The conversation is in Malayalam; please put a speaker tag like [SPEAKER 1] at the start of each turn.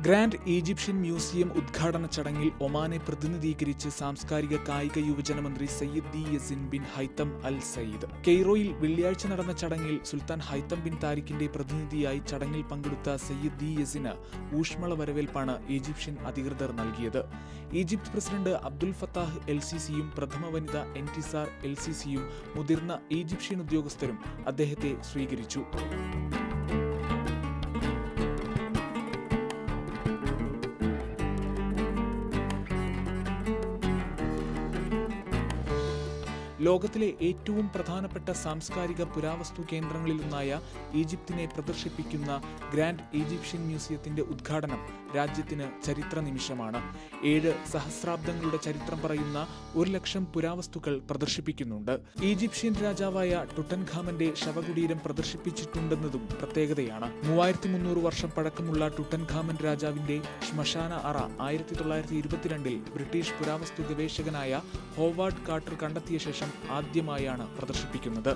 [SPEAKER 1] ഗ്രാൻഡ് ഈജിപ്ഷ്യൻ മ്യൂസിയം ഉദ്ഘാടന ചടങ്ങിൽ ഒമാനെ പ്രതിനിധീകരിച്ച് സാംസ്കാരിക കായിക യുവജന മന്ത്രി സയ്യിദ് ദി യസിൻ ബിൻ ഹൈത്തം അൽ സയ്യിദ്. കെയ്റോയിൽ വെള്ളിയാഴ്ച നടന്ന ചടങ്ങിൽ സുൽത്താൻ ഹൈത്തം ബിൻ താരിഖിന്റെ പ്രതിനിധിയായി ചടങ്ങിൽ പങ്കെടുത്ത സയ്യിദ് ദി യസിന് ഊഷ്മള വരവേൽപ്പാണ് ഈജിപ്ഷ്യൻ അധികൃതർ നൽകിയത്. Egypt president Abdel Fattah El സിസിയും പ്രഥമ വനിത എൻറ്റിസാർ എൽ സിസിയും മുതിർന്ന ഈജിപ്ഷ്യൻ ഉദ്യോഗസ്ഥരും അദ്ദേഹത്തെ സ്വീകരിച്ചു. ലോകത്തിലെ ഏറ്റവും പ്രധാനപ്പെട്ട സാംസ്കാരിക പുരാവസ്തു കേന്ദ്രങ്ങളിലൊന്നായ ഈജിപ്തിനെ പ്രദർശിപ്പിക്കുന്ന ഗ്രാൻഡ് ഈജിപ്ഷ്യൻ മ്യൂസിയത്തിന്റെ ഉദ്ഘാടനം രാജ്യത്തിന് ചരിത്ര നിമിഷമാണ്. 7 സഹസ്രാബ്ദങ്ങളുടെ ചരിത്രം പറയുന്ന 1,00,000 പുരാവസ്തുക്കൾ പ്രദർശിപ്പിക്കുന്നുണ്ട്. ഈജിപ്ഷ്യൻ രാജാവായ ടുട്ടൻഖാമന്റെ ശവകുടീരം പ്രദർശിപ്പിച്ചിട്ടുണ്ടെന്നതും പ്രത്യേകതയാണ്. 3300 വർഷം പഴക്കമുള്ള ടുട്ടൻഖാമൻ രാജാവിന്റെ ശ്മശാന അറ 1922 ബ്രിട്ടീഷ് പുരാവസ്തു ഗവേഷകനായ ഹോവാർഡ് കാർട്ടർ കണ്ടെത്തിയ ശേഷം ആദ്യമായാണ് പ്രദർശിപ്പിക്കുന്നത്.